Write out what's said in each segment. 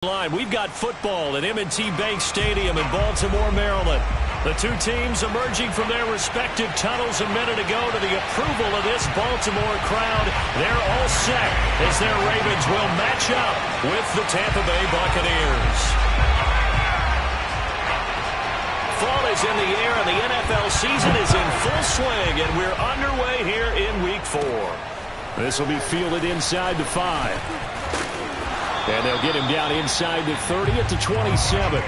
Line. We've got football at M&T Bank Stadium in Baltimore, Maryland. The two teams emerging from their respective tunnels a minute ago to the approval of this Baltimore crowd. They're all set as their Ravens will match up with the Tampa Bay Buccaneers. Fall is in the air and the NFL season is in full swing, and we're underway here in Week 4. This will be fielded inside the 5. And they'll get him down inside the 30 at the 27.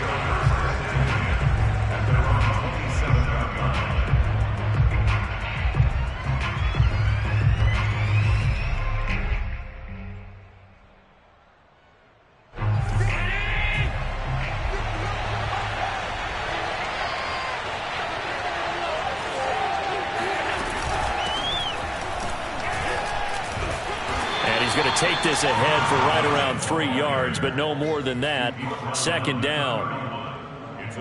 He's going to take this ahead for right around 3 yards, but no more than that. Second down.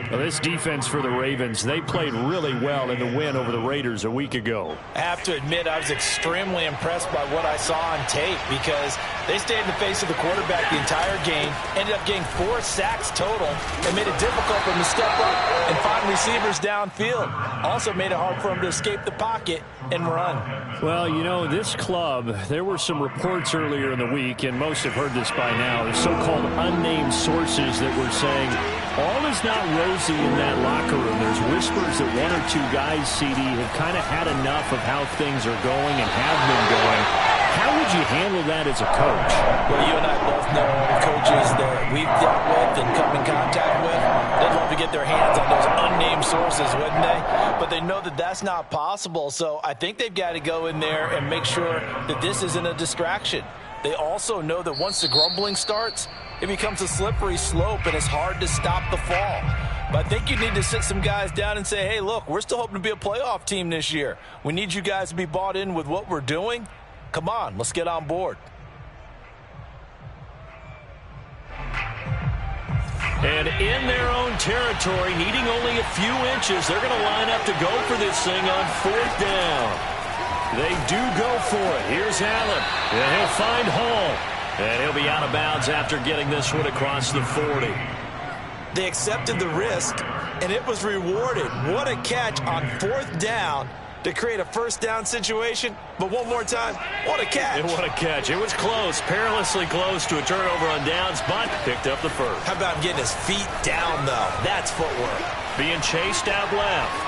Well, this defense for the Ravens, they played really well in the win over the Raiders a week ago. I have to admit, I was extremely impressed by what I saw on tape because they stayed in the face of the quarterback the entire game, ended up getting 4 sacks total, and made it difficult for him to step up and find receivers downfield. Also made it hard for him to escape the pocket and run. Well, you know, this club, there were some reports earlier in the week, and most have heard this by now, the so-called unnamed sources that were saying all is not rosy in that locker room. There's whispers that 1 or 2 guys, CD, have kind of had enough of how things are going and have been going. How would you handle that as a coach? Well, you and I both know the coaches that we've dealt with and come in contact with. They'd love to get their hands on those unnamed sources, wouldn't they? But they know that that's not possible, so I think they've got to go in there and make sure that this isn't a distraction. They also know that once the grumbling starts, it becomes a slippery slope, and it's hard to stop the fall. But I think you need to sit some guys down and say, hey, look, we're still hoping to be a playoff team this year. We need you guys to be bought in with what we're doing. Come on, let's get on board. And in their own territory, needing only a few inches, they're going to line up to go for this thing on 4th down. They do go for it. Here's Allen. And he'll find Hall. And he'll be out of bounds after getting this one across the 40. They accepted the risk, and it was rewarded. What a catch on 4th down to create a first down situation. But one more time, what a catch. And what a catch. It was close, perilously close to a turnover on downs, but picked up the first. How about getting his feet down, though? That's footwork. Being chased out left.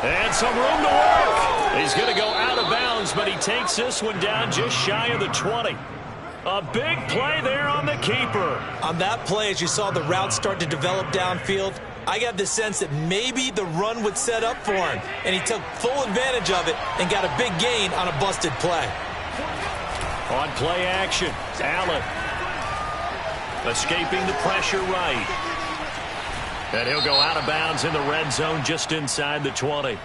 And some room to work. He's going to go out of bounds, but he takes this one down just shy of the 20. A big play there on the keeper. On that play, as you saw the route start to develop downfield, I got the sense that maybe the run would set up for him, and he took full advantage of it and got a big gain on a busted play. On play action, Allen escaping the pressure right. And he'll go out of bounds in the red zone just inside the 20.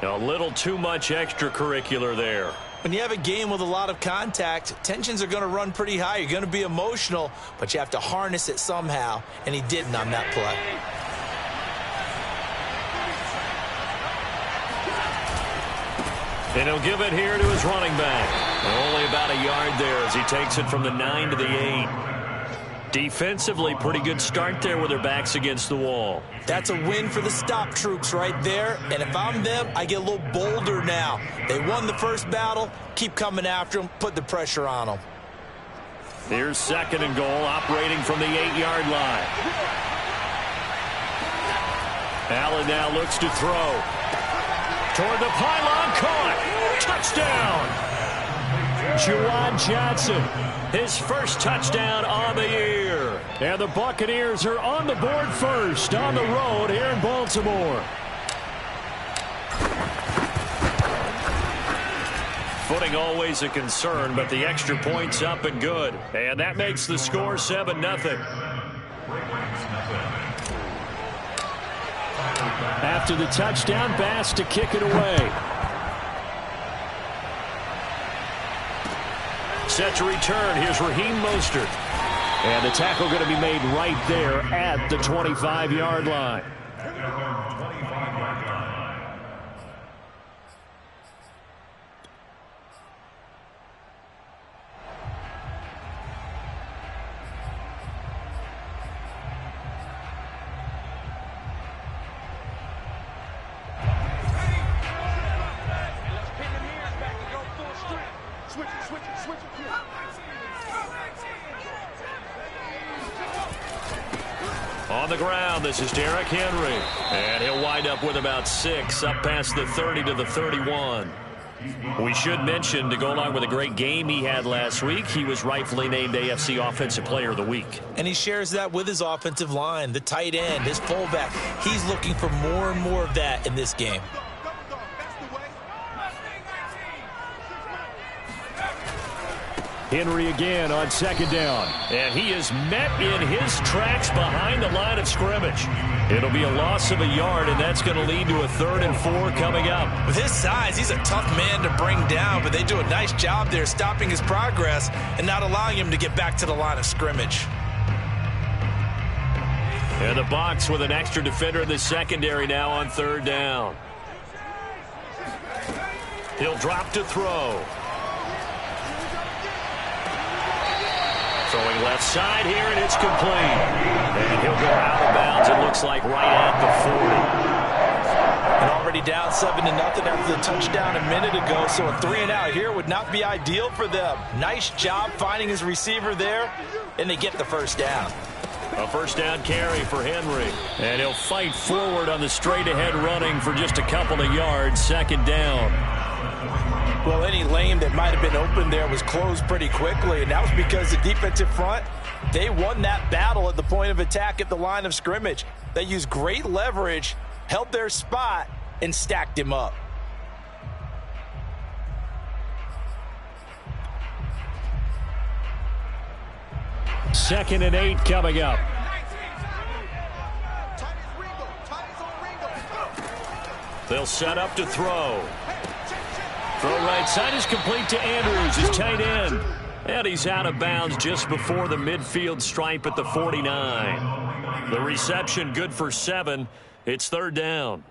A little too much extracurricular there. When you have a game with a lot of contact, tensions are going to run pretty high. You're going to be emotional, but you have to harness it somehow, and he didn't on that play. And he'll give it here to his running back. Only about a yard there as he takes it from the 9 to the 8. Defensively, pretty good start there with their backs against the wall. That's a win for the stop troops right there. And if I'm them, I get a little bolder now. They won the first battle. Keep coming after them. Put the pressure on them. Here's 2nd and goal, operating from the 8-yard line. Allen now looks to throw. Toward the pylon, caught. Touchdown. Juwan Johnson, his first touchdown on the year. And the Buccaneers are on the board first on the road here in Baltimore. Footing always a concern, but the extra point's up and good. And that makes the score 7-0. After the touchdown, Bass to kick it away. Set to return. Here's Raheem Mostert. And the tackle going to be made right there at the 25-yard line. On the ground, this is Derrick Henry. And he'll wind up with about 6, up past the 30 to the 31. We should mention, to go along with a great game he had last week, he was rightfully named AFC Offensive Player of the Week. And he shares that with his offensive line, the tight end, his fullback. He's looking for more and more of that in this game. Henry again on second down. And he is met in his tracks behind the line of scrimmage. It'll be a loss of a yard, and that's going to lead to a 3rd and 4 coming up. With his size, he's a tough man to bring down, but they do a nice job there stopping his progress and not allowing him to get back to the line of scrimmage. And the Bucs with an extra defender in the secondary now on 3rd down. He'll drop to throw. Throwing left side here, and it's complete. And he'll go out of bounds, it looks like, right at the 40. And already down 7-0 after the touchdown a minute ago, so a 3-and-out here would not be ideal for them. Nice job finding his receiver there, and they get the first down. A first down carry for Henry. And he'll fight forward on the straight-ahead running for just a couple of yards, 2nd down. Well, any lane that might have been open there was closed pretty quickly, and that was because the defensive front, they won that battle at the point of attack at the line of scrimmage. They used great leverage, held their spot, and stacked him up. Second and 8 coming up. They'll set up to throw. Throw right side is complete to Andrews, his tight end. And he's out of bounds just before the midfield stripe at the 49. The reception good for 7. It's 3rd down.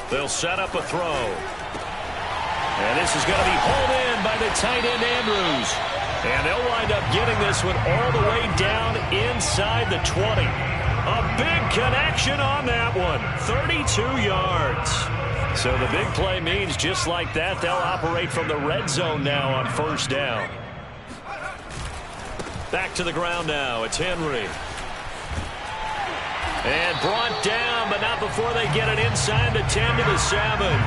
They'll set up a throw. And this is going to be hauled in by the tight end Andrews. And they'll wind up getting this one all the way down inside the 20. A big connection on that one. 32 yards. So the big play means just like that, they'll operate from the red zone now on 1st down. Back to the ground now. It's Henry. And brought down, but not before they get it inside the 10 to the 7.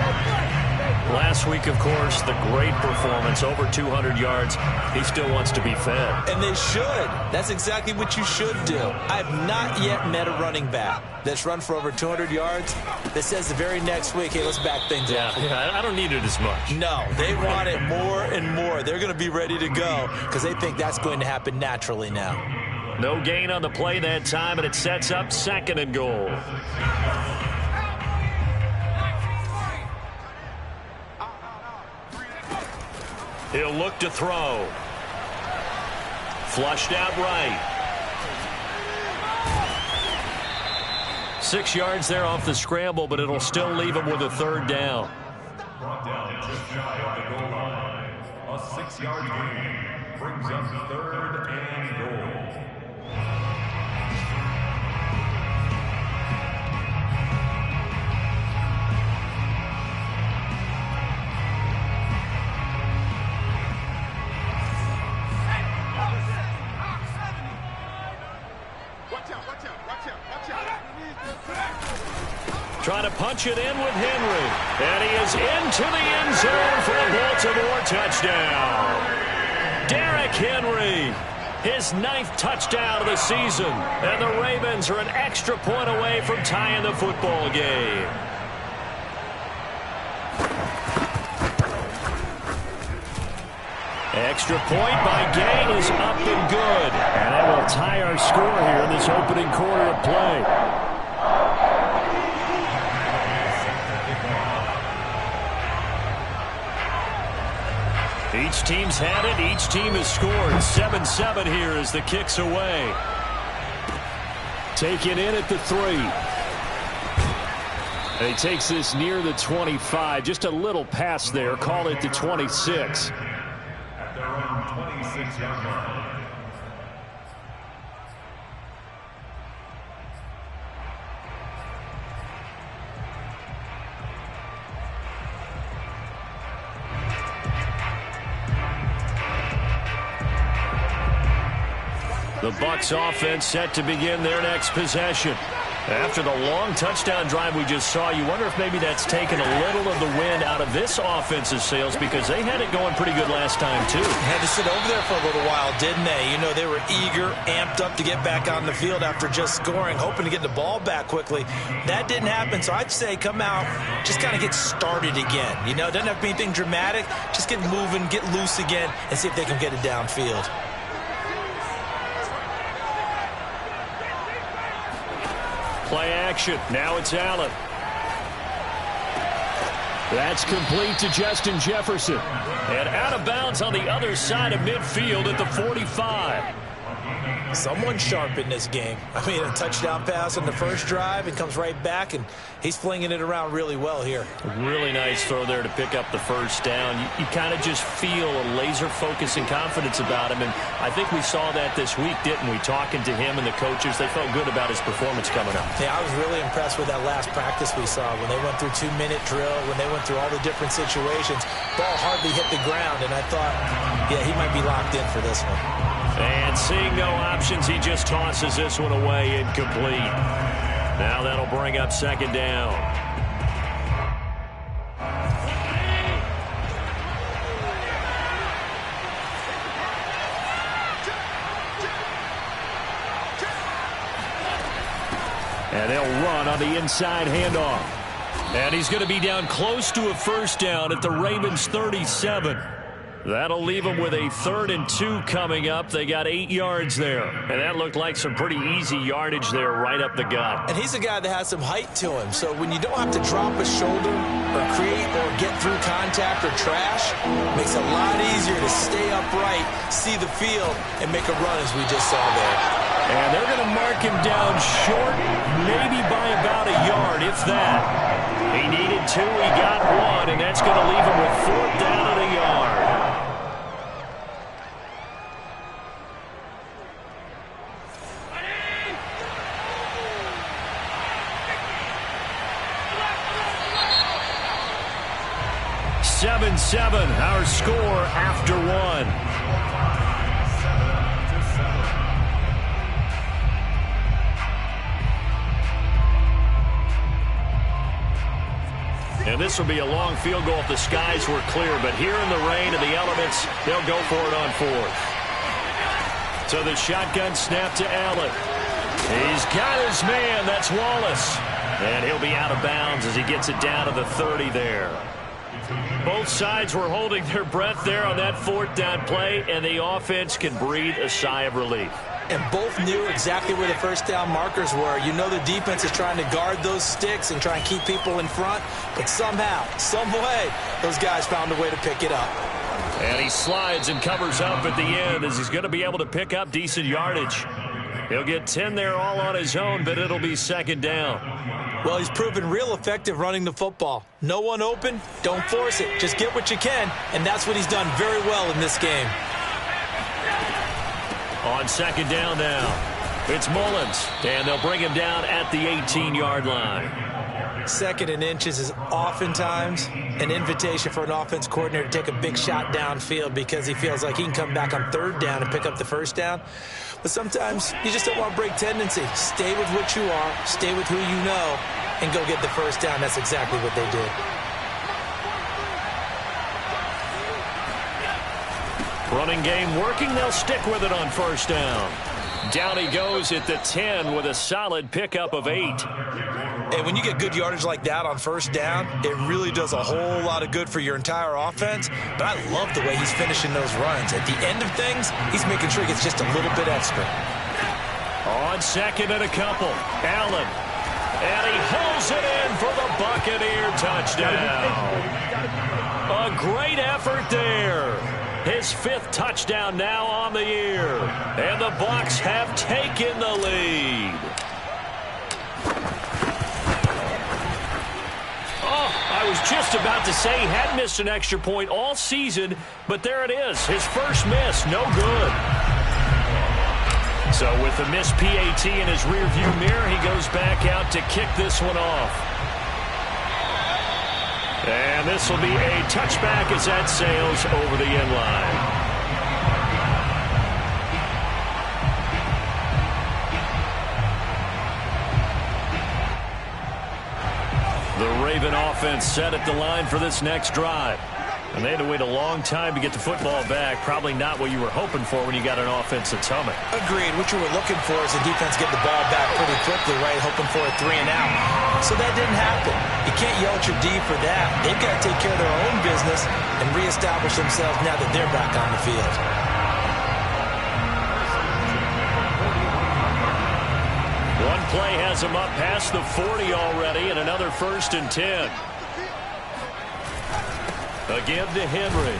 Last week, of course, the great performance, over 200 yards. He still wants to be fed. And they should. That's exactly what you should do. I have not yet met a running back that's run for over 200 yards that says the very next week, hey, let's back things up. Yeah, I don't need it as much. No, they want it more and more. They're going to be ready to go because they think that's going to happen naturally now. No gain on the play that time, and it sets up 2nd and goal. He'll look to throw. Flushed out right. 6 yards there off the scramble, but it'll still leave him with a 3rd down. Brought down just shy of the goal line. A 6-yard gain brings up 3rd and goal. Trying to punch it in with Henry. And he is into the end zone for a Baltimore touchdown. Derrick Henry, his 9th touchdown of the season. And the Ravens are an extra point away from tying the football game. Extra point by Gang is up and good. And that will tie our score here in this opening quarter of play. Each team's had it. Each team has scored. 7-7 here as the kick's away. Taken in at the 3. And he takes this near the 25. Just a little pass there. Call it the 26. At their own 26-yard line. The Bucs offense set to begin their next possession. After the long touchdown drive we just saw, you wonder if maybe that's taken a little of the wind out of this offense's sails because they had it going pretty good last time, too. Had to sit over there for a little while, didn't they? You know, they were eager, amped up to get back on the field after just scoring, hoping to get the ball back quickly. That didn't happen, so I'd say come out, just kind of get started again. You know, it doesn't have to be anything dramatic. Just get moving, get loose again, and see if they can get it downfield. Play action. Now it's Allen. That's complete to Justin Jefferson. And out of bounds on the other side of midfield at the 45. Someone sharp in this game. I mean, a touchdown pass on the first drive and comes right back, and he's flinging it around really well here. Really nice throw there to pick up the first down. You kind of just feel a laser focus and confidence about him, and I think we saw that this week, didn't we? Talking to him and the coaches, they felt good about his performance coming up. Yeah, I was really impressed with that last practice we saw when they went through 2-minute drill, when they went through all the different situations. Ball hardly hit the ground, and I thought, yeah, he might be locked in for this one. And seeing no options, he just tosses this one away incomplete. Now that'll bring up second down. And they'll run on the inside handoff. And he's going to be down close to a first down at the Ravens 37. That'll leave them with a 3rd and 2 coming up. They got 8 yards there. And that looked like some pretty easy yardage there right up the gut. And he's a guy that has some height to him. So when you don't have to drop a shoulder or create or get through contact or trash, it makes it a lot easier to stay upright, see the field, and make a run as we just saw there. And they're going to mark him down short, maybe by about a yard, if that. He needed 2, he got 1, and that's going to leave him with 4th down and a yard. Our score after 1. And this will be a long field goal if the skies were clear, but here in the rain and the elements, they'll go for it on 4th. So the shotgun snap to Allen. He's got his man, that's Wallace. And he'll be out of bounds as he gets it down to the 30 there. Both sides were holding their breath there on that 4th down play, and the offense can breathe a sigh of relief. And both knew exactly where the first down markers were. You know the defense is trying to guard those sticks and try and keep people in front, but somehow, some way, those guys found a way to pick it up. And he slides and covers up at the end as he's going to be able to pick up decent yardage. He'll get 10 there all on his own, but it'll be second down. Well, he's proven real effective running the football. No one open, don't force it. Just get what you can, and that's what he's done very well in this game. On second down now, it's Mullins, and they'll bring him down at the 18-yard line. 2nd and inches is oftentimes an invitation for an offense coordinator to take a big shot downfield because he feels like he can come back on 3rd down and pick up the first down. But sometimes you just don't want to break tendency. Stay with what you are, stay with who you know, and go get the first down. That's exactly what they did. Running game working. They'll stick with it on first down. Down he goes at the 10 with a solid pickup of 8. And when you get good yardage like that on first down, it really does a whole lot of good for your entire offense. But I love the way he's finishing those runs. At the end of things, he's making sure he gets just a little bit extra. On second and a couple, Allen. And he holds it in for the Buccaneer touchdown. A great effort there. His 5th touchdown now on the year. And the Bucs have taken the lead. Oh, I was just about to say he hadn't missed an extra point all season, but there it is. His first miss, no good. So with the missed PAT in his rearview mirror, he goes back out to kick this one off. And this will be a touchback as that sails over the end line. The Raven offense set at the line for this next drive. And they had to wait a long time to get the football back. Probably not what you were hoping for when you got an offense that's humming. Agreed. What you were looking for is the defense get the ball back pretty quickly, right? Hoping for a 3 and out. So that didn't happen. You can't yell at your D for that. They've got to take care of their own business and reestablish themselves now that they're back on the field. One play has them up past the 40 already, and another 1st and 10. Again to Henry.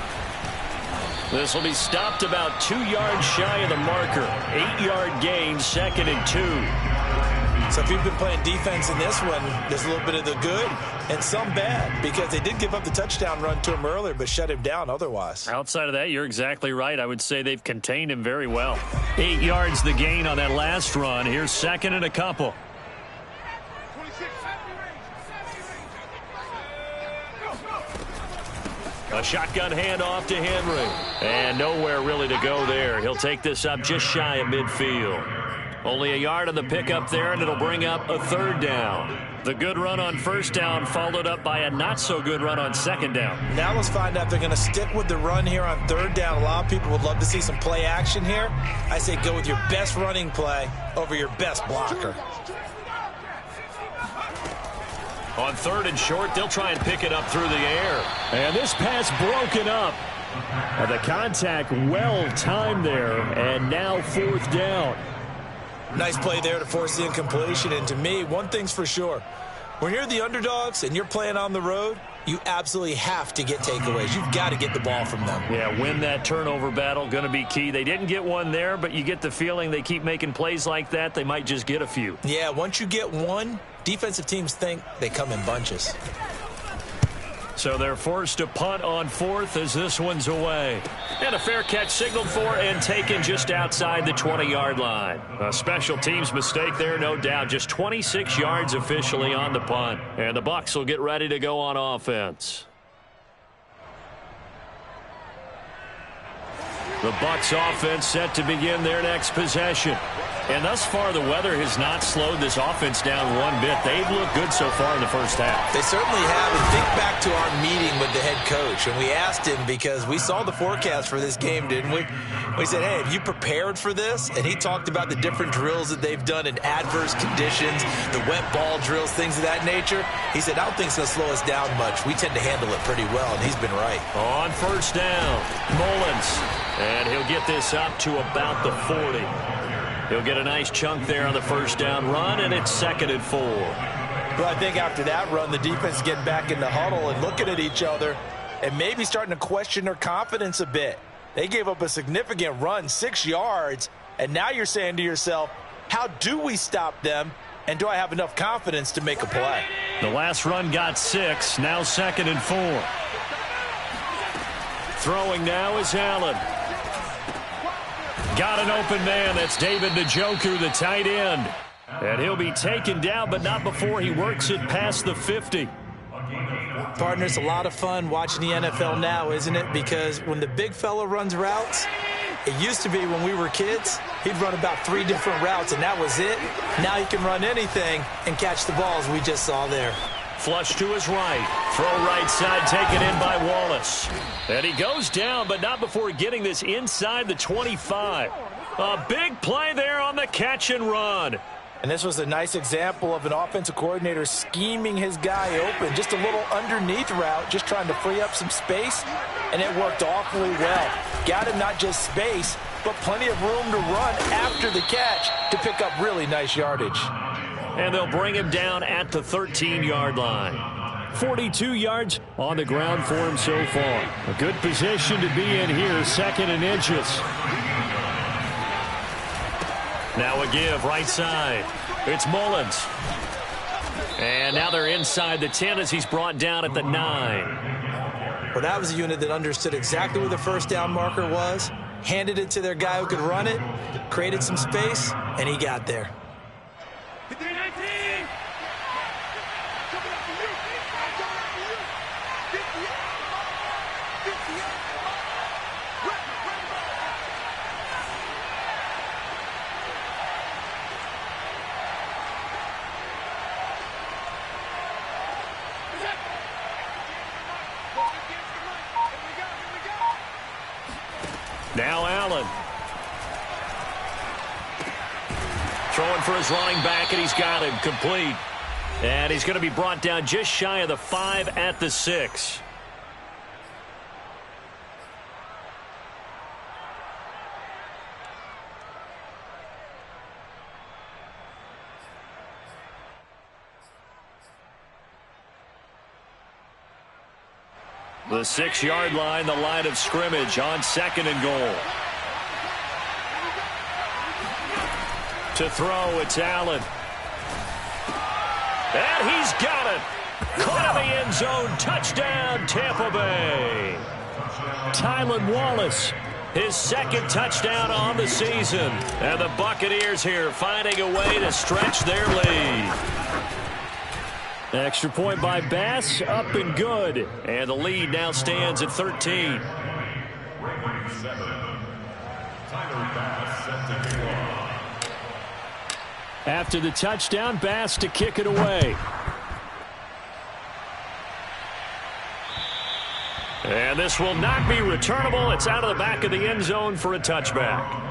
This will be stopped about 2 yards shy of the marker. 8-yard gain, 2nd and 2. So if you've been playing defense in this one, there's a little bit of the good and some bad, because they did give up the touchdown run to him earlier but shut him down otherwise. Outside of that, you're exactly right. I would say they've contained him very well. 8 yards the gain on that last run. Here's 2nd and a couple. A shotgun handoff to Henry. And nowhere really to go there. He'll take this up just shy of midfield. Only a yard on the pickup there, and it'll bring up a 3rd down. The good run on 1st down followed up by a not-so-good run on 2nd down. Now let's find out if they're going to stick with the run here on 3rd down. A lot of people would love to see some play action here. I say go with your best running play over your best blocker. On 3rd and short, they'll try and pick it up through the air. And this pass broken up. The contact well timed there, and now 4th down. Nice play there to force the incompletion. And to me, one thing's for sure. When you're the underdogs and you're playing on the road, you absolutely have to get takeaways. You've got to get the ball from them. Yeah, win that turnover battle, going to be key. They didn't get one there, but you get the feeling they keep making plays like that, they might just get a few. Yeah, once you get one, defensive teams think they come in bunches. So they're forced to punt on 4th as this one's away. And a fair catch signaled for and taken just outside the 20-yard line. A special teams mistake there, no doubt. Just 26 yards officially on the punt. And the Bucs will get ready to go on offense. The Bucs offense set to begin their next possession. And thus far, the weather has not slowed this offense down one bit. They've looked good so far in the first half. They certainly have. And think back to our meeting with the head coach. And we asked him, because we saw the forecast for this game, didn't we? We said, hey, have you prepared for this? And he talked about the different drills that they've done in adverse conditions, the wet ball drills, things of that nature. He said, I don't think it's going to slow us down much. We tend to handle it pretty well, and he's been right. On 1st down, Mullins. And he'll get this up to about the 40. He'll get a nice chunk there on the 1st down run, and it's 2nd and 4. Well, I think after that run, the defense get back in the huddle and looking at each other and maybe starting to question their confidence a bit. They gave up a significant run, 6 yards, and now you're saying to yourself, how do we stop them, and do I have enough confidence to make a play? The last run got 6, now 2nd and 4. Throwing now is Allen. Got an open man. That's David Njoku, the tight end. And he'll be taken down, but not before he works it past the 50. Partner, it's a lot of fun watching the NFL now, isn't it? Because when the big fella runs routes, it used to be when we were kids, he'd run about 3 different routes, and that was it. Now he can run anything and catch the balls we just saw there. Flush to his right. Throw right side taken in by Wallace. And he goes down, but not before getting this inside the 25. A big play there on the catch and run. And this was a nice example of an offensive coordinator scheming his guy open. Just a little underneath route, just trying to free up some space, and it worked awfully well. Got him not just space, but plenty of room to run after the catch to pick up really nice yardage. And they'll bring him down at the 13-yard line. 42 yards on the ground for him so far. A good position to be in here, 2nd and inches. Now a give, right side. It's Mullins. And now they're inside the 10 as he's brought down at the 9. Well, that was a unit that understood exactly where the 1st down marker was, handed it to their guy who could run it, created some space, and he got there. Now Allen. Throwing for his running back, and he's got him complete. And he's going to be brought down just shy of the 5 at the 6. The 6-yard line, the line of scrimmage on 2nd and goal. To throw, it's Allen. And he's got it. Caught in the end zone. Touchdown, Tampa Bay. Tylan Wallace, his 2nd touchdown on the season. And the Buccaneers here finding a way to stretch their lead. Extra point by Bass, up and good. And the lead now stands at 13. After the touchdown, Bass to kick it away. And this will not be returnable. It's out of the back of the end zone for a touchback.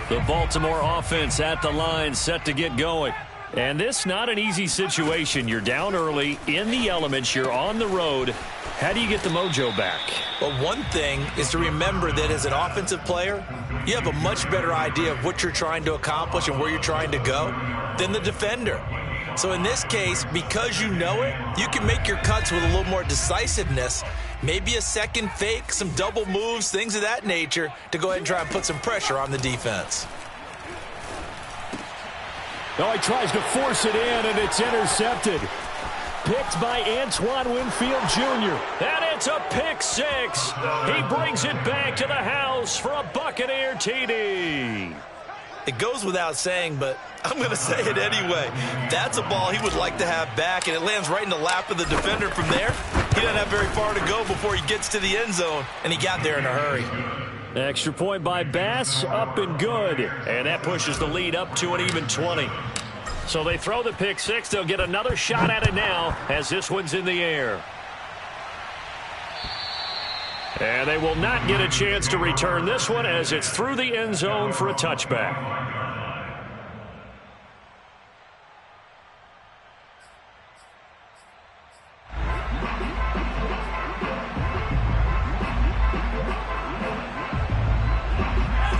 The Baltimore offense at the line, set to get going. And this not an easy situation. You're down early, in the elements, you're on the road. How do you get the mojo back? Well, one thing is to remember that as an offensive player, you have a much better idea of what you're trying to accomplish and where you're trying to go than the defender. So in this case, because you know it, you can make your cuts with a little more decisiveness, maybe a second fake, some double moves, things of that nature, to go ahead and try and put some pressure on the defense. Oh, he tries to force it in, and it's intercepted. Picked by Antoine Winfield Jr. And it's a pick 6. He brings it back to the house for a Buccaneer TD. It goes without saying, but I'm going to say it anyway. That's a ball he would like to have back, and it lands right in the lap of the defender from there. He doesn't have very far to go before he gets to the end zone, and he got there in a hurry. Extra point by Bass, up and good. And that pushes the lead up to an even 20. So they throw the pick 6. They'll get another shot at it now as this one's in the air. And they will not get a chance to return this one as it's through the end zone for a touchback.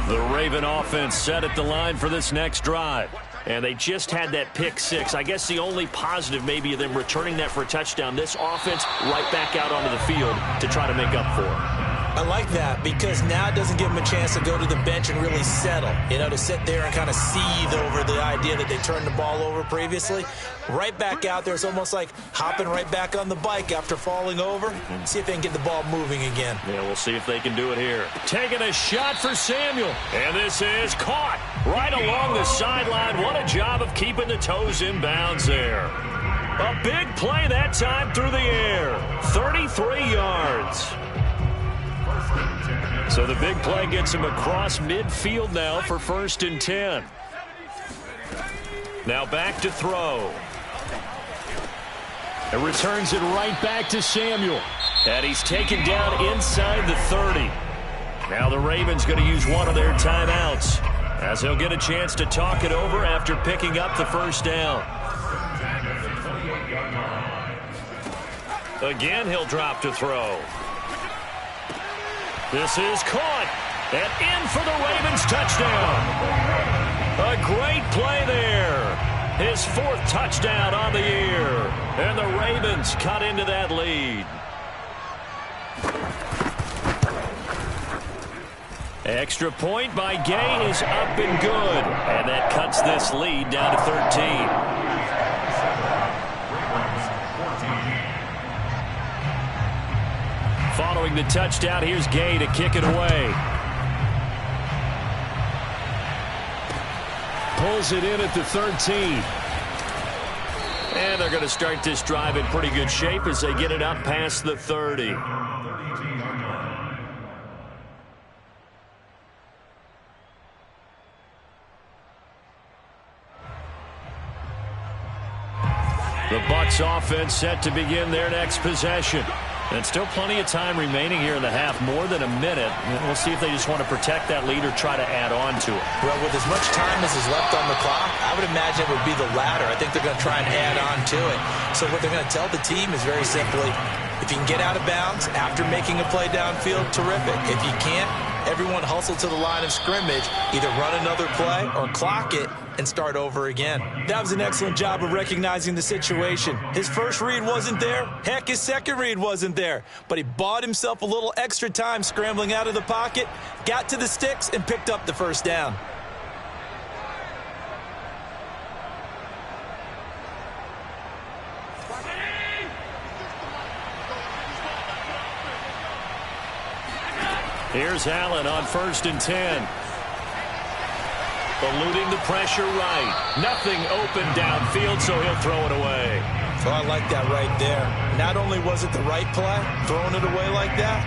The Raven offense set at the line for this next drive. And they just had that pick 6. I guess the only positive maybe of them returning that for a touchdown. This offense right back out onto the field to try to make up for it. I like that because now it doesn't give them a chance to go to the bench and really settle. You know, to sit there and kind of seethe over the idea that they turned the ball over previously. Right back out there. It's almost like hopping right back on the bike after falling over. See if they can get the ball moving again. Yeah, we'll see if they can do it here. Taking a shot for Samuel. And this is caught right along the sideline. What a job of keeping the toes in bounds there. A big play that time through the air. 33 yards. So the big play gets him across midfield now for 1st and 10. Now back to throw. And returns it right back to Samuel. And he's taken down inside the 30. Now the Ravens going to use one of their timeouts as he'll get a chance to talk it over after picking up the first down. Again, he'll drop to throw. This is caught, and in for the Ravens touchdown. A great play there. His 4th touchdown on the year, and the Ravens cut into that lead. Extra point by Gay is up and good, and that cuts this lead down to 13. Following the touchdown, here's Gay to kick it away. Pulls it in at the 13. And they're going to start this drive in pretty good shape as they get it up past the 30. The Bucs offense set to begin their next possession. And still plenty of time remaining here in the half, more than a minute. We'll see if they just want to protect that lead or try to add on to it. Well, with as much time as is left on the clock, I would imagine it would be the latter. I think they're going to try and add on to it. So what they're going to tell the team is very simply, if you can get out of bounds after making a play downfield, terrific. If you can't, everyone hustle to the line of scrimmage, either run another play or clock it and start over again. That was an excellent job of recognizing the situation. His first read wasn't there. Heck, his second read wasn't there. But he bought himself a little extra time scrambling out of the pocket, got to the sticks, and picked up the first down. Here's Allen on 1st and 10. Eluding the pressure right. Nothing open downfield, so he'll throw it away. So I like that right there. Not only was it the right play, throwing it away like that,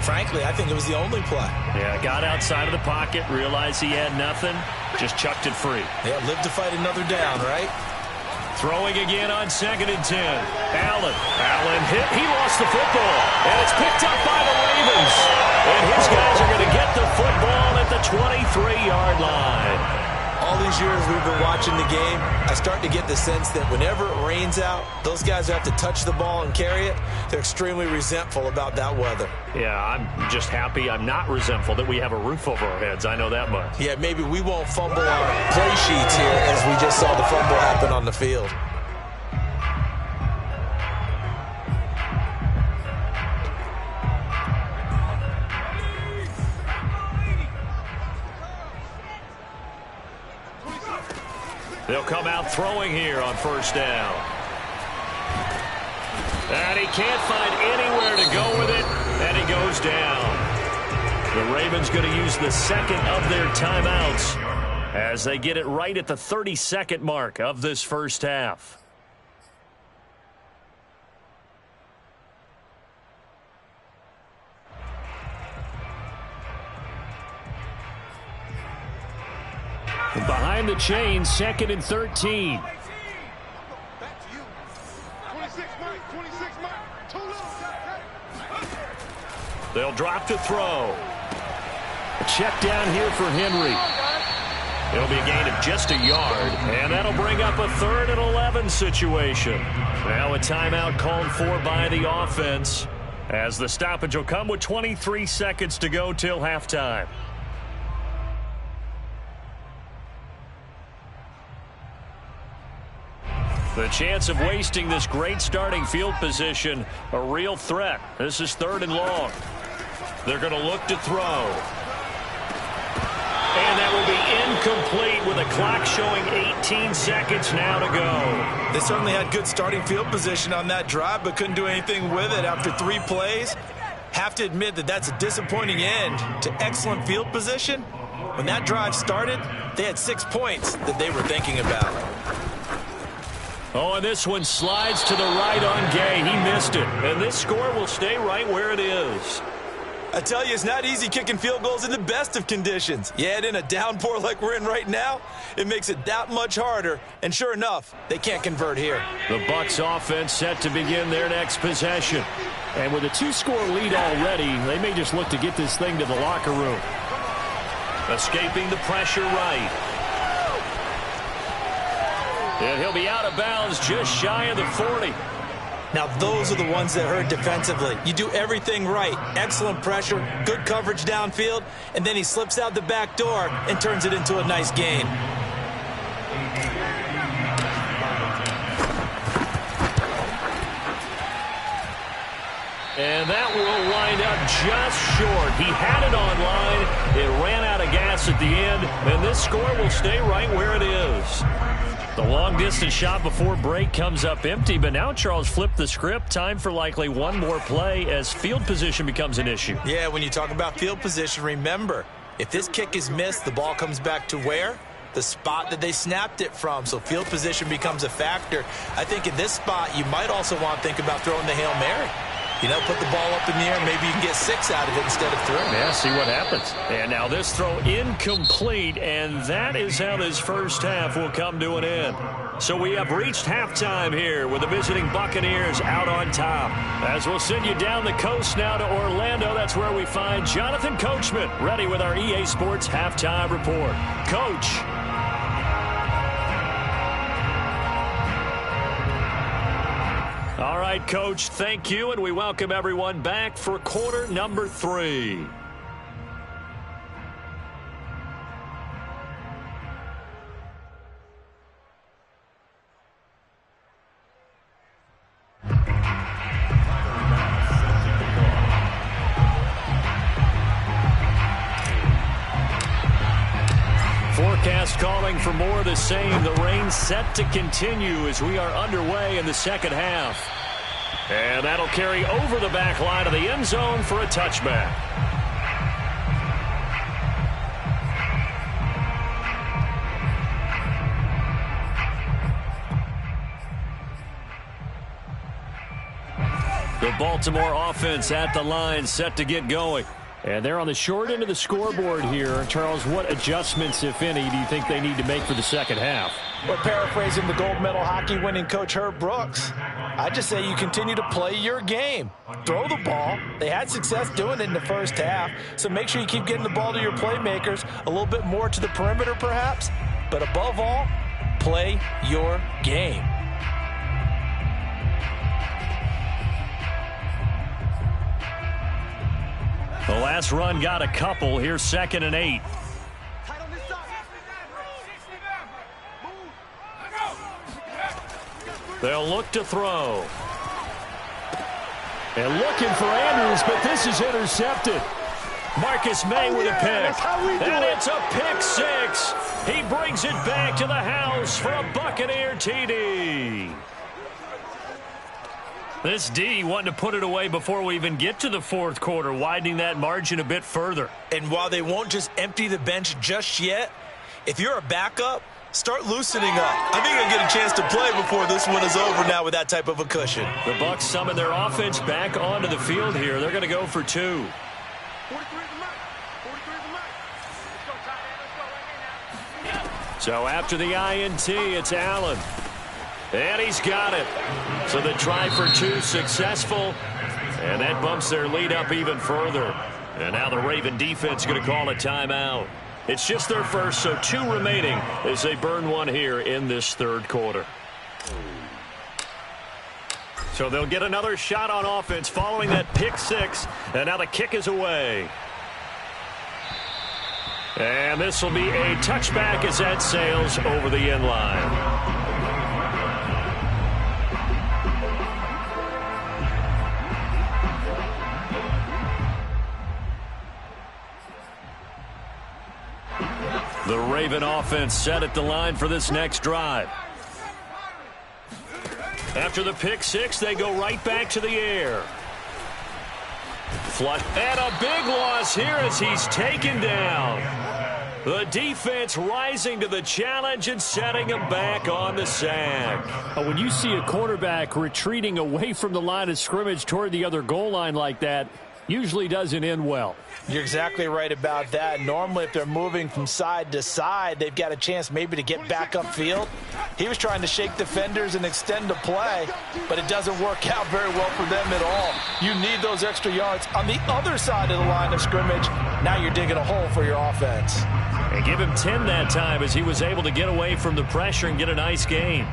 frankly, I think it was the only play. Yeah, got outside of the pocket, realized he had nothing, just chucked it free. Yeah, live to fight another down, right? Throwing again on 2nd and 10. Allen hit. He lost the football, and it's picked up by the Ravens. And his guys are going to get the football at the 23-yard line. All these years we've been watching the game, I start to get the sense that whenever it rains out, those guys who have to touch the ball and carry it, they're extremely resentful about that weather. Yeah, I'm just happy I'm not resentful that we have a roof over our heads. I know that much. Yeah, maybe we won't fumble our play sheets here as we just saw the fumble happen on the field. They'll come out throwing here on 1st down. And he can't find anywhere to go with it, and he goes down. The Ravens going to use the second of their timeouts as they get it right at the 32nd mark of this first half. Behind the chains, 2nd and 13. They'll drop to throw. A check down here for Henry. It'll be a gain of just a yard, and that'll bring up a 3rd and 11 situation. Now a timeout called for by the offense, as the stoppage will come with 23 seconds to go till halftime. The chance of wasting this great starting field position, a real threat. This is 3rd and long. They're going to look to throw. And that will be incomplete with a clock showing 18 seconds now to go. They certainly had good starting field position on that drive, but couldn't do anything with it after 3 plays. Have to admit that that's a disappointing end to excellent field position. When that drive started, they had 6 points that they were thinking about. Oh, and this one slides to the right on Gay. He missed it. And this score will stay right where it is. I tell you, it's not easy kicking field goals in the best of conditions. You add in a downpour like we're in right now, it makes it that much harder. And sure enough, they can't convert here. The Bucs offense set to begin their next possession. And with a 2-score lead already, they may just look to get this thing to the locker room. Escaping the pressure right. And he'll be out of bounds just shy of the 40. Now, those are the ones that hurt defensively. You do everything right. Excellent pressure, good coverage downfield, and then he slips out the back door and turns it into a nice gain. And that will wind up just short. He had it on line. It ran out of gas at the end, and this score will stay right where it is. The long-distance shot before break comes up empty, but now Charles flipped the script. Time for likely one more play as field position becomes an issue. Yeah, when you talk about field position, remember, if this kick is missed, the ball comes back to where? The spot that they snapped it from. So field position becomes a factor. I think in this spot, you might also want to think about throwing the Hail Mary. You know, put the ball up in the air. Maybe you can get 6 out of it instead of 3. Yeah, see what happens. And now this throw incomplete, and that is how this first half will come to an end. So we have reached halftime here with the visiting Buccaneers out on top. As we'll send you down the coast now to Orlando, that's where we find Jonathan Coachman ready with our EA Sports halftime report. Coach. All right, Coach, thank you, and we welcome everyone back for quarter number 3. Forecast calling for more of the same. The rain set to continue as we are underway in the second half. And that'll carry over the back line of the end zone for a touchback. The Baltimore offense at the line set to get going. And they're on the short end of the scoreboard here. Charles, what adjustments, if any, do you think they need to make for the second half? Well, paraphrasing the gold medal hockey winning coach Herb Brooks, I just say you continue to play your game. Throw the ball. They had success doing it in the first half, so make sure you keep getting the ball to your playmakers, a little bit more to the perimeter perhaps, but above all, play your game. The last run got a couple. Here's 2nd and 8. They'll look to throw. And looking for Andrews, but this is intercepted. Marcus May with a pick. And it's a pick 6. He brings it back to the house for a Buccaneer TD. This D wanting to put it away before we even get to the fourth quarter, widening that margin a bit further. And while they won't just empty the bench just yet, if you're a backup, start loosening up. I think you'll get a chance to play before this one is over now with that type of a cushion. The Bucs summon their offense back onto the field here. They're going to go for 2. So after the INT, it's Allen. And he's got it. So the try for 2 successful. And that bumps their lead up even further. And now the Raven defense going to call a timeout. It's just their first, so 2 remaining as they burn one here in this third quarter. So they'll get another shot on offense following that pick 6. And now the kick is away. And this will be a touchback as that sails over the end line. The Raven offense set at the line for this next drive. After the pick 6, they go right back to the air. Flush. And a big loss here as he's taken down. The defense rising to the challenge and setting him back on the sack. When you see a quarterback retreating away from the line of scrimmage toward the other goal line like that, usually doesn't end well. You're exactly right about that. Normally, if they're moving from side to side, they've got a chance maybe to get back upfield. He was trying to shake defenders and extend the play, but it doesn't work out very well for them at all. You need those extra yards on the other side of the line of scrimmage. Now you're digging a hole for your offense. And give him 10 that time as he was able to get away from the pressure and get a nice gain.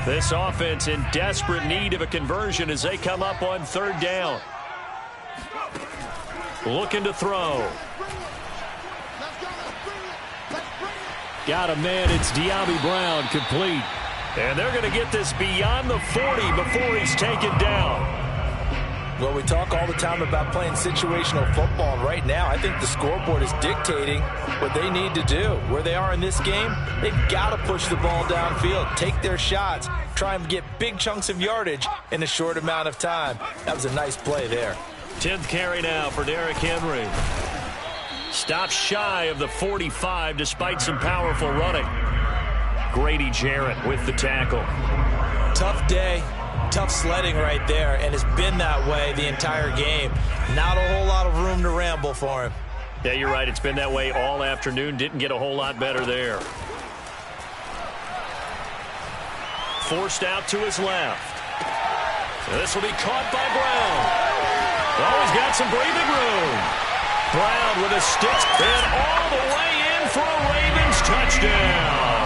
This offense in desperate need of a conversion as they come up on 3rd down. Looking to throw. Got a man, it's De'Ami Brown, complete. And they're going to get this beyond the 40 before he's taken down. Well, we talk all the time about playing situational football, and right now I think the scoreboard is dictating what they need to do. Where they are in this game, they've got to push the ball downfield, take their shots, try and get big chunks of yardage in a short amount of time. That was a nice play there. 10th carry now for Derrick Henry. Stops shy of the 45 despite some powerful running. Grady Jarrett with the tackle. Tough day. tough sledding right there, and it's been that way the entire game. Not a whole lot of room to ramble for him. Yeah, you're right. It's been that way all afternoon. Didn't get a whole lot better there. Forced out to his left. This will be caught by Brown. Oh, he's got some breathing room. Brown with a stick and all the way in for a Ravens touchdown.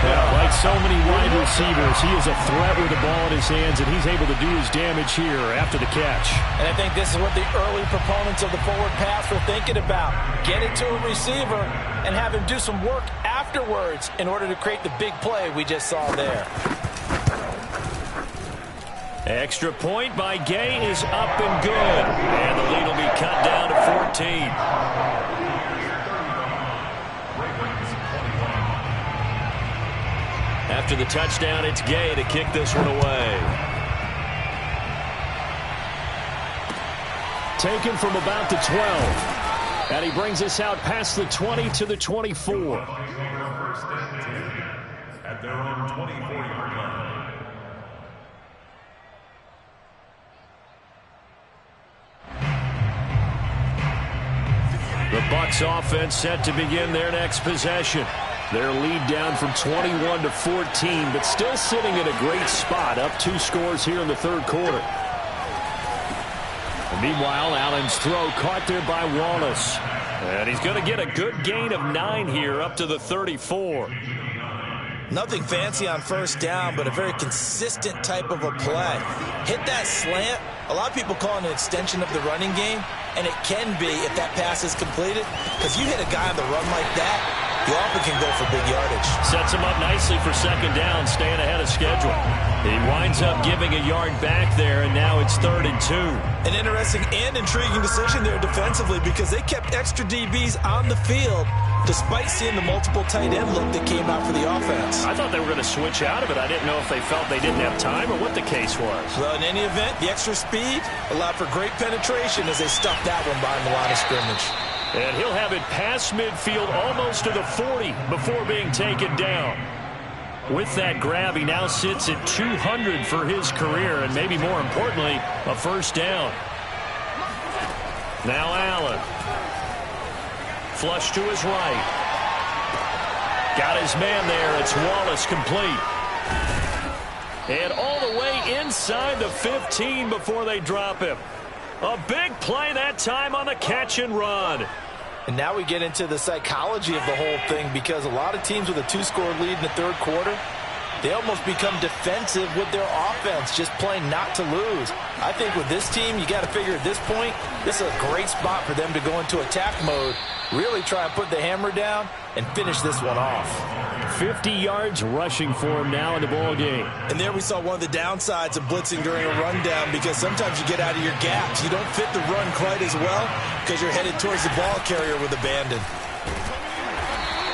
Yeah, like so many wide receivers, he is a threat with the ball in his hands, and he's able to do his damage here after the catch. And I think this is what the early proponents of the forward pass were thinking about. Get it to a receiver and have him do some work afterwards in order to create the big play we just saw there. Extra point by Gay is up and good. And the lead will be cut down to 14. After the touchdown, it's Gay to kick this one away. Taken from about the 12. And he brings us out past the 20 to the 24. At their own 24-yard line. The Bucs offense set to begin their next possession. Their lead down from 21 to 14, but still sitting in a great spot, up 2 scores here in the third quarter. And meanwhile, Allen's throw caught there by Wallace. And he's going to get a good gain of 9 here, up to the 34. Nothing fancy on first down, but a very consistent type of a play. Hit that slant. A lot of people call it an extension of the running game, and it can be if that pass is completed, because you hit a guy on the run like that, you often can go for big yardage. Sets him up nicely for second down, staying ahead of schedule. He winds up giving a yard back there, and now it's 3rd and 2. An interesting and intriguing decision there defensively, because they kept extra DBs on the field despite seeing the multiple tight end look that came out for the offense. I thought they were going to switch out of it. I didn't know if they felt they didn't have time or what the case was. Well, in any event, the extra speed allowed for great penetration as they stuffed that one behind the line of scrimmage. And he'll have it past midfield almost to the 40 before being taken down. With that grab, he now sits at 200 for his career, and maybe more importantly, a first down. Now Allen. Flush to his right. Got his man there. It's Wallace complete. And all the way inside the 15 before they drop him. A big play that time on the catch and run. And now we get into the psychology of the whole thing, because a lot of teams with a 2-score lead in the third quarter, they almost become defensive with their offense, just playing not to lose. I think with this team, you got to figure at this point, this is a great spot for them to go into attack mode, really try and put the hammer down and finish this one off. 50 yards rushing for him now in the ball game. And there we saw one of the downsides of blitzing during a rundown, because sometimes you get out of your gaps. You don't fit the run quite as well because you're headed towards the ball carrier with abandon.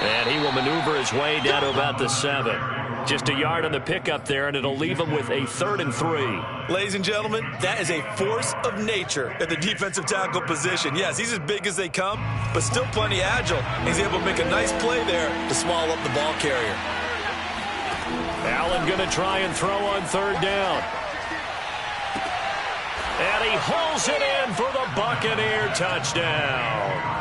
And he will maneuver his way down to about the 7. Just a yard on the pickup there, and it'll leave him with a 3rd and 3. Ladies and gentlemen, that is a force of nature at the defensive tackle position. Yes, he's as big as they come, but still plenty agile. He's able to make a nice play there to swallow up the ball carrier. Allen going to try and throw on 3rd down. And he hauls it in for the Buccaneer touchdown.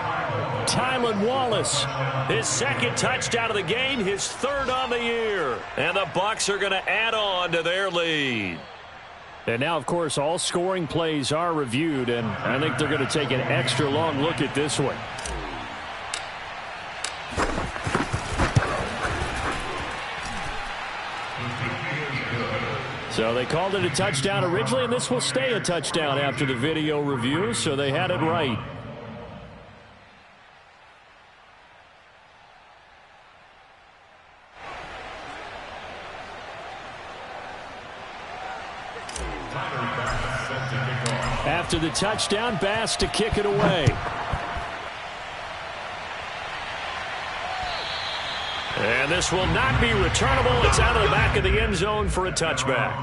Tylan Wallace, his 2nd touchdown of the game, his 3rd on the year. And the Bucs are going to add on to their lead. And now, of course, all scoring plays are reviewed, and I think they're going to take an extra long look at this one. So they called it a touchdown originally, and this will stay a touchdown after the video review, so they had it right. After the touchdown, Bass to kick it away. And this will not be returnable. It's out of the back of the end zone for a touchback.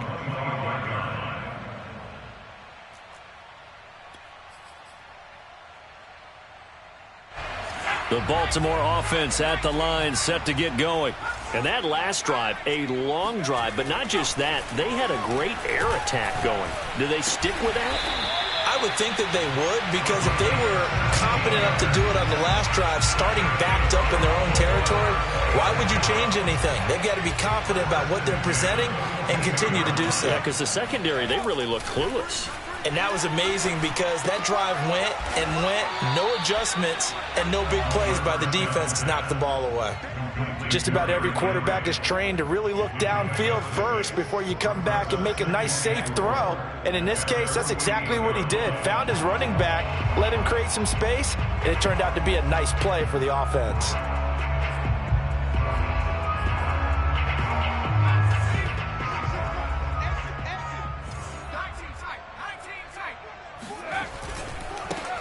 The Baltimore offense at the line, set to get going. And that last drive, a long drive, but not just that. They had a great air attack going. Do they stick with that? I would think that they would, because if they were confident enough to do it on the last drive, starting backed up in their own territory, why would you change anything? They've got to be confident about what they're presenting and continue to do so. Yeah, because the secondary, they really looked clueless. And that was amazing because that drive went and went, no adjustments, and no big plays by the defense to knock the ball away. Just about every quarterback is trained to really look downfield first before you come back and make a nice, safe throw. And in this case, that's exactly what he did. Found his running back, let him create some space, and it turned out to be a nice play for the offense.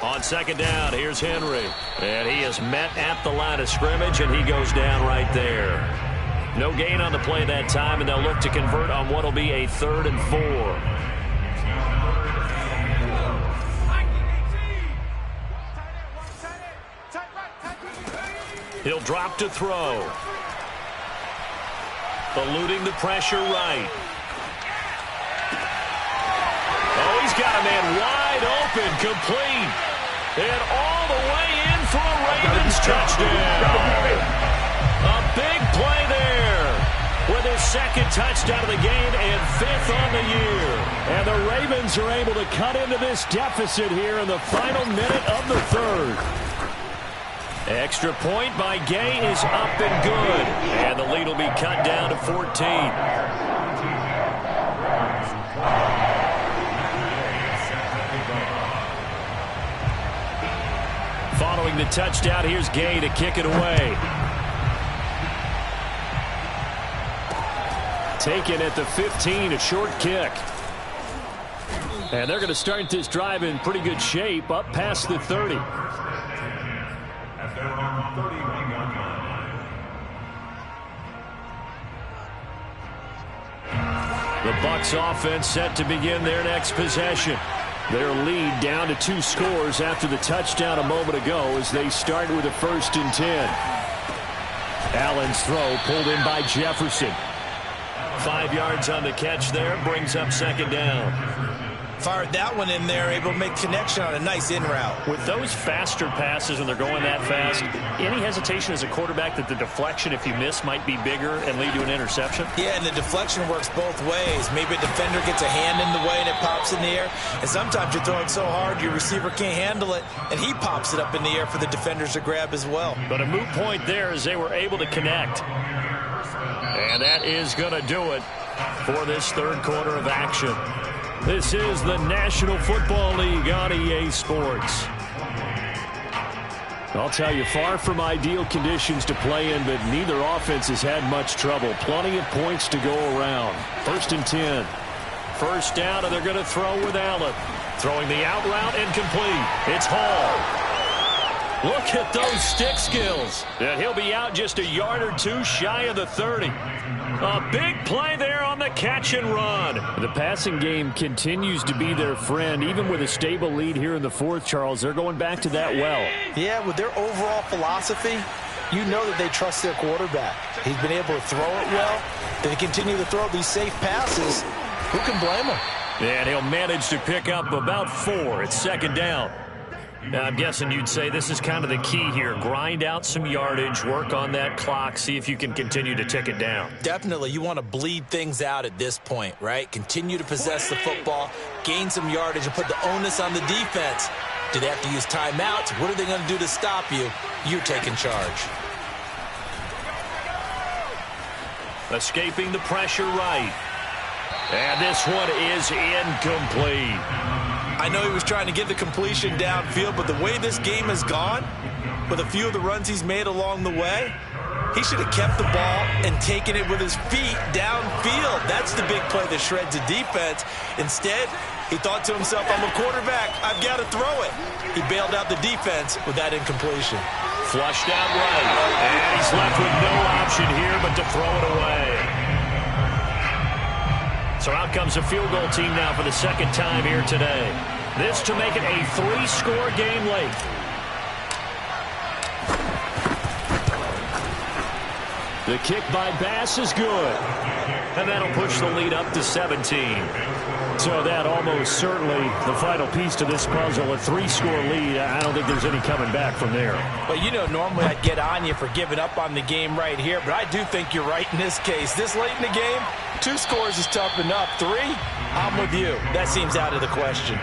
On second down, here's Henry. And he is met at the line of scrimmage, and he goes down right there. No gain on the play that time, and they'll look to convert on what will be a 3rd and 4. He'll drop to throw. Eluding the pressure right. Oh, he's got a man wide open, complete. And all the way in for a Ravens touchdown. A big play there with his 2nd touchdown of the game and 5th on the year. And the Ravens are able to cut into this deficit here in the final minute of the 3rd. Extra point by Gay is up and good. And the lead will be cut down to 14. Following the touchdown, here's Gay to kick it away. Taken at the 15, a short kick. And they're going to start this drive in pretty good shape, up past the 30. At their own 31-yard line. The Bucs offense set to begin their next possession. Their lead down to 2 scores after the touchdown a moment ago as they start with a 1st and 10. Allen's throw pulled in by Jefferson. 5 yards on the catch there, brings up 2nd down. Fired that one in there, able to make connection on a nice in route. With those faster passes when they're going that fast, any hesitation as a quarterback that the deflection, if you miss, might be bigger and lead to an interception? Yeah, and the deflection works both ways. Maybe a defender gets a hand in the way and it pops in the air. And sometimes you're throwing so hard your receiver can't handle it, and he pops it up in the air for the defenders to grab as well. But a moot point there as they were able to connect. And that is going to do it for this 3rd quarter of action. This is the National Football League on EA Sports. I'll tell you, far from ideal conditions to play in, but neither offense has had much trouble. Plenty of points to go around. 1st and 10. 1st down, and they're going to throw with Allen. Throwing the out route incomplete. It's Hall. Look at those stick skills. And he'll be out just a yard or 2 shy of the 30. A big play there on the catch and run. The passing game continues to be their friend. Even with a stable lead here in the 4th, Charles, they're going back to that well. Yeah, with their overall philosophy, you know that they trust their quarterback. He's been able to throw it well. They continue to throw these safe passes. Who can blame him? And he'll manage to pick up about 4. It's 2nd down. Now, I'm guessing you'd say this is kind of the key here. Grind out some yardage, work on that clock, see if you can continue to tick it down. Definitely. You want to bleed things out at this point, right? Continue to possess the football, gain some yardage, and put the onus on the defense. Do they have to use timeouts? What are they going to do to stop you? You're taking charge. Escaping the pressure right. And this one is incomplete. I know he was trying to get the completion downfield, but the way this game has gone, with a few of the runs he's made along the way, he should have kept the ball and taken it with his feet downfield. That's the big play that shreds the defense. Instead, he thought to himself, I'm a quarterback. I've got to throw it. He bailed out the defense with that incompletion. Flushed out right. And he's left with no option here but to throw it away. So out comes a field goal team now for the 2nd time here today. This to make it a 3-score game late. The kick by Bass is good. And that'll push the lead up to 17. So that almost certainly the final piece to this puzzle, a 3-score lead. I don't think there's any coming back from there. Well, you know, normally I'd get on you for giving up on the game right here, but I do think you're right in this case. This late in the game, 2 scores is tough enough. 3, I'm with you. That seems out of the question.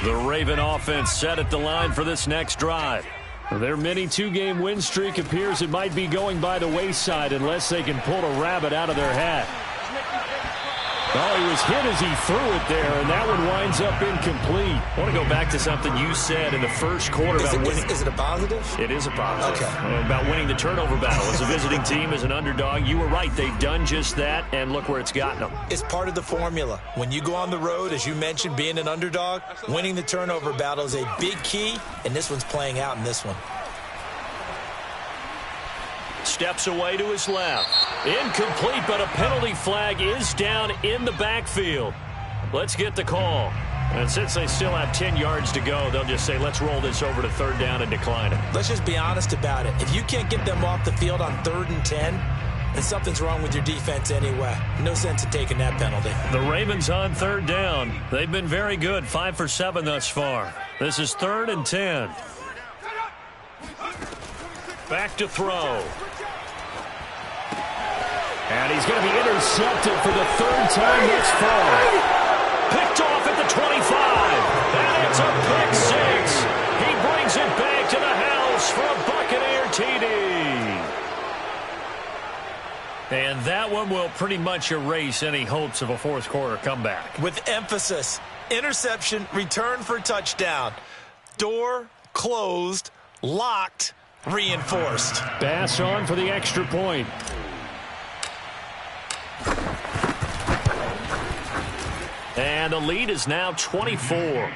The Raven offense set at the line for this next drive. Their mini 2-game win streak appears it might be going by the wayside unless they can pull a rabbit out of their hat. Oh, he was hit as he threw it there, and that one winds up incomplete. I want to go back to something you said in the first quarter about winning. Is it a positive? It is a positive. Okay. About winning the turnover battle. As a visiting team, as an underdog, you were right. They've done just that, and look where it's gotten them. It's part of the formula. When you go on the road, as you mentioned, being an underdog, winning the turnover battle is a big key, and this one's playing out in this one. Steps away to his left. Incomplete, but a penalty flag is down in the backfield. Let's get the call. And since they still have 10 yards to go, they'll just say, let's roll this over to 3rd down and decline it. Let's just be honest about it. If you can't get them off the field on 3rd and 10, then something's wrong with your defense anyway. No sense in taking that penalty. The Ravens on 3rd down. They've been very good, 5 for 7 thus far. This is 3rd and 10. Back to throw. And he's going to be intercepted for the 3rd time this far. Picked off at the 25. And it's a pick 6. He brings it back to the house for a Buccaneer TD. And that one will pretty much erase any hopes of a 4th quarter comeback. With emphasis, interception, return for touchdown. Door closed, locked, reinforced. Bass on for the extra point. And the lead is now 24.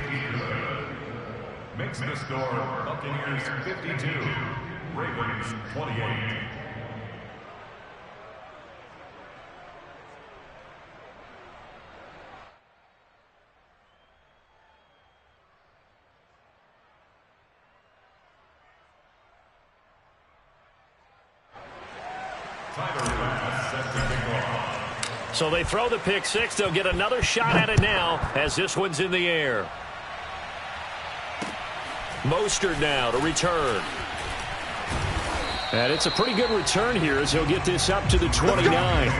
Makes the score Buccaneers 52, Ravens 28. So they throw the pick 6. They'll get another shot at it now as this one's in the air. Mostert now to return. And it's a pretty good return here as he'll get this up to the 29.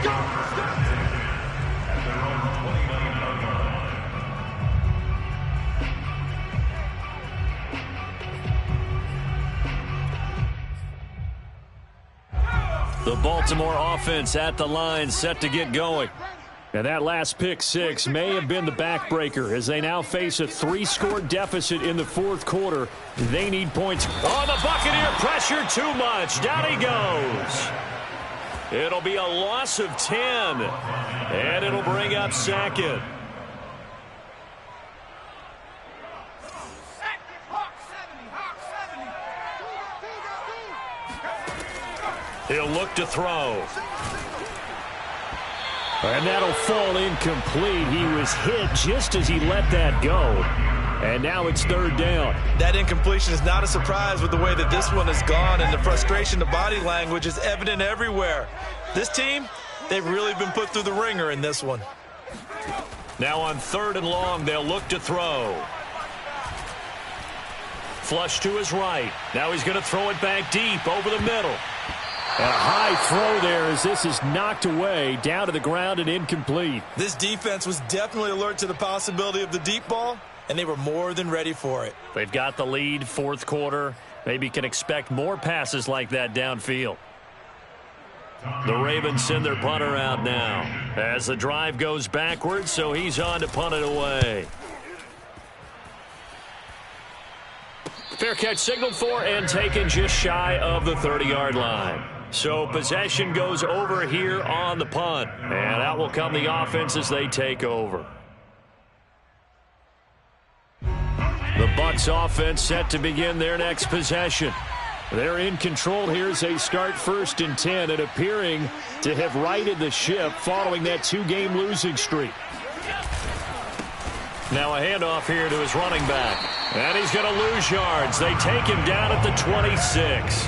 The Baltimore offense at the line, set to get going. And that last pick 6 may have been the backbreaker as they now face a 3-score deficit in the 4th quarter. They need points. Oh, the Buccaneer pressure too much. Down he goes. It'll be a loss of 10. And it'll bring up 2nd. He'll look to throw. And that'll fall incomplete. He was hit just as he let that go. And now it's 3rd down. That incompletion is not a surprise with the way that this one has gone, and the frustration, the body language is evident everywhere. This team, they've really been put through the ringer in this one. Now on 3rd and long, they'll look to throw. Flush to his right. Now he's going to throw it back deep over the middle. A high throw there as this is knocked away, down to the ground and incomplete. This defense was definitely alert to the possibility of the deep ball, and they were more than ready for it. They've got the lead, 4th quarter. Maybe can expect more passes like that downfield. The Ravens send their punter out now as the drive goes backwards, so he's on to punt it away. Fair catch signaled for and taken just shy of the 30-yard line. So possession goes over here on the punt. And out will come the offense as they take over. The Bucs offense set to begin their next possession. They're in control here as they start 1st and 10 and appearing to have righted the ship following that 2-game losing streak. Now a handoff here to his running back. And he's going to lose yards. They take him down at the 26.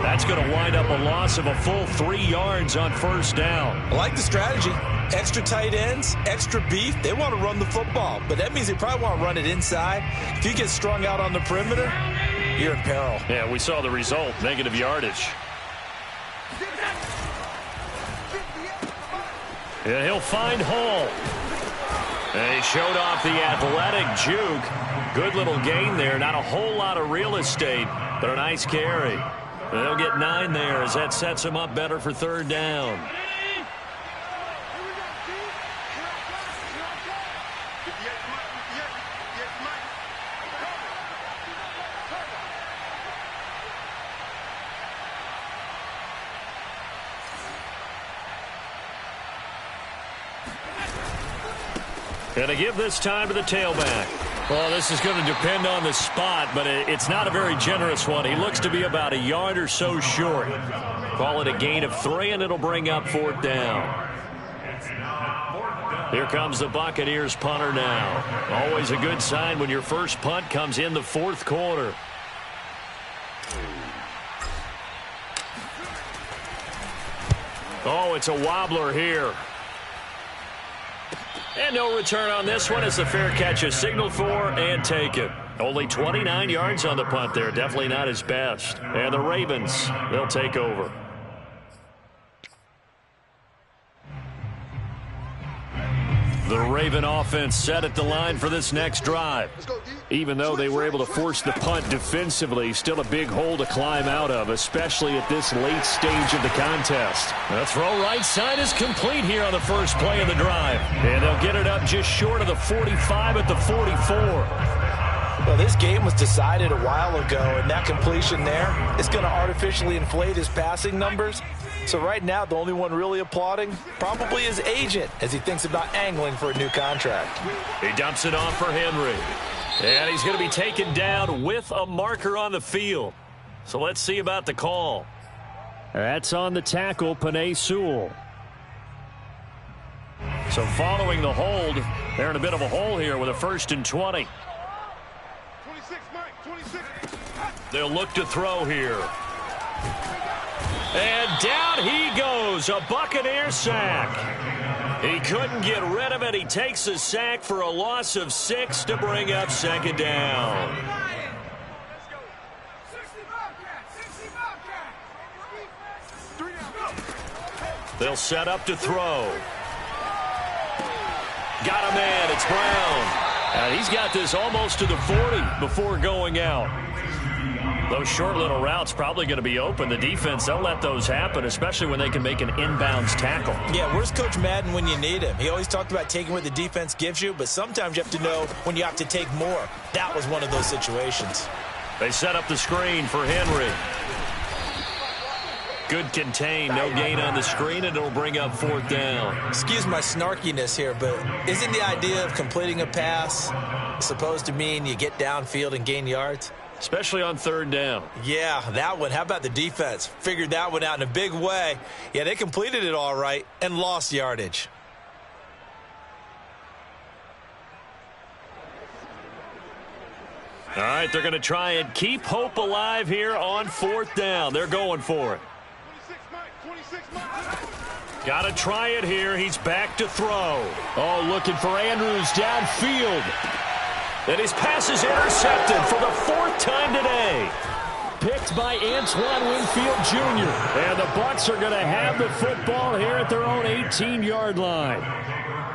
That's going to wind up a loss of a full 3 yards on first down. I like the strategy. Extra tight ends, extra beef. They want to run the football, but that means they probably want to run it inside. If you get strung out on the perimeter, you're in peril. Yeah, we saw the result, negative yardage. And he'll find Hall. And he showed off the athletic juke. Good little gain there. Not a whole lot of real estate, but a nice carry. They'll get 9 there as that sets him up better for third down. Going to give this time to the tailback. Well, this is going to depend on the spot, but it's not a very generous one. He looks to be about a yard or so short. Call it a gain of 3, and it'll bring up fourth down. Here comes the Buccaneers punter now. Always a good sign when your first punt comes in the fourth quarter. Oh, it's a wobbler here. And no return on this one as the fair catch is signaled for and taken. Only 29 yards on the punt there. Definitely not his best. And the Ravens, they'll take over. The Raven offense set at the line for this next drive. Even though they were able to force the punt defensively, still a big hole to climb out of, especially at this late stage of the contest. The throw right side is complete here on the first play of the drive. And they'll get it up just short of the 45 at the 44. Well, this game was decided a while ago, and that completion there is going to artificially inflate his passing numbers. So right now, the only one really applauding probably his agent as he thinks about angling for a new contract. He dumps it off for Henry. And he's going to be taken down with a marker on the field. So let's see about the call. That's on the tackle, Penei Sewell. So following the hold, they're in a bit of a hole here with a 1st and 20. 26, Mike, 26. They'll look to throw here. And down he goes, a Buccaneer sack. He couldn't get rid of it. He takes a sack for a loss of 6 to bring up second down. They'll set up to throw. Got a man, it's Brown. And he's got this almost to the 40 before going out. Those short little routes probably going to be open. The defense, they'll let those happen, especially when they can make an inbounds tackle. Yeah, where's Coach Madden when you need him? He always talked about taking what the defense gives you, but sometimes you have to know when you have to take more. That was one of those situations. They set up the screen for Henry. Good contain, no gain on the screen, and it'll bring up fourth down. Excuse my snarkiness here, but isn't the idea of completing a pass supposed to mean you get downfield and gain yards? Especially on third down. Yeah, that one. How about the defense? Figured that one out in a big way. Yeah, they completed it all right and lost yardage. All right, they're going to try and keep hope alive here on fourth down. They're going for it. 26, Mike. Got to try it here. He's back to throw. Oh, looking for Andrews downfield. And his pass is intercepted for the 4th time today. Picked by Antoine Winfield Jr. And the Bucs are going to have the football here at their own 18-yard line.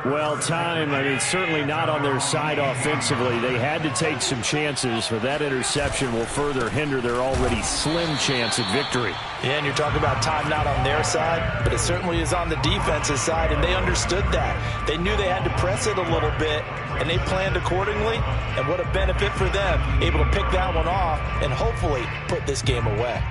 Well, time, I mean, certainly not on their side offensively. They had to take some chances, but that interception will further hinder their already slim chance at victory. Yeah, and you're talking about time not on their side, but it certainly is on the defensive side, and they understood that. They knew they had to press it a little bit, and they planned accordingly, and what a benefit for them, able to pick that one off and hopefully put this game away.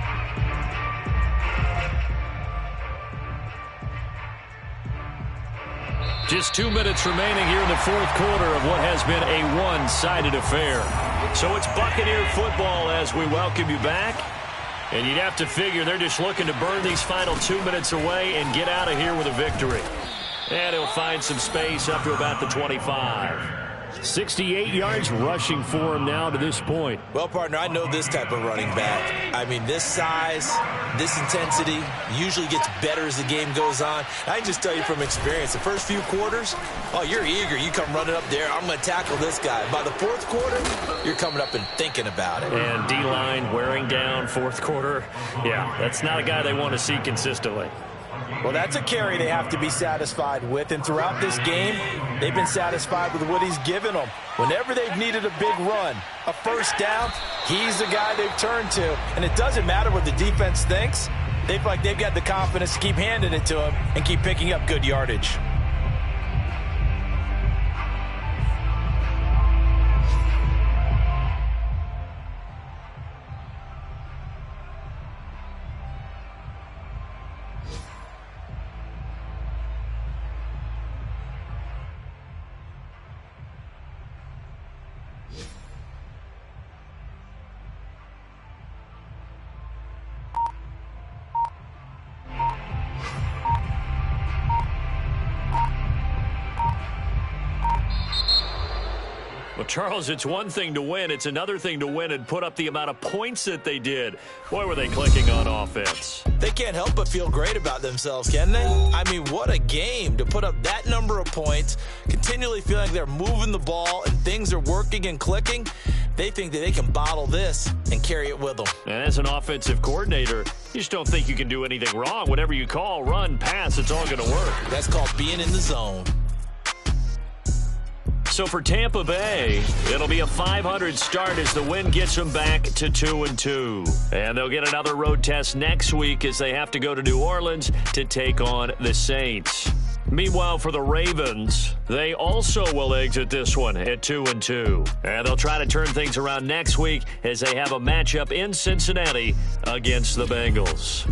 Just 2 minutes remaining here in the fourth quarter of what has been a one-sided affair. So it's Buccaneer football as we welcome you back. And you'd have to figure they're just looking to burn these final 2 minutes away and get out of here with a victory. And he'll find some space up to about the 25. 68 yards rushing for him now to this point. Well, partner, I know this type of running back. I mean, this size, this intensity usually gets better as the game goes on. I can just tell you from experience, the first few quarters, oh, you're eager. You come running up there, I'm going to tackle this guy. By the fourth quarter, you're coming up and thinking about it. And D-line wearing down fourth quarter. Yeah, that's not a guy they want to see consistently. Well, that's a carry they have to be satisfied with. And throughout this game, they've been satisfied with what he's given them. Whenever they've needed a big run, a first down, he's the guy they've turned to. And it doesn't matter what the defense thinks. They feel like they've got the confidence to keep handing it to him and keep picking up good yardage. Well, Charles, it's one thing to win. It's another thing to win and put up the amount of points that they did. Boy, were they clicking on offense. They can't help but feel great about themselves, can they? I mean, what a game to put up that number of points, continually feeling like they're moving the ball and things are working and clicking. They think that they can bottle this and carry it with them. And as an offensive coordinator, you just don't think you can do anything wrong. Whatever you call, run, pass, it's all going to work. That's called being in the zone. So for Tampa Bay, it'll be a 500 start as the win gets them back to 2-2. And they'll get another road test next week as they have to go to New Orleans to take on the Saints. Meanwhile, for the Ravens, they also will exit this one at 2-2. And they'll try to turn things around next week as they have a matchup in Cincinnati against the Bengals.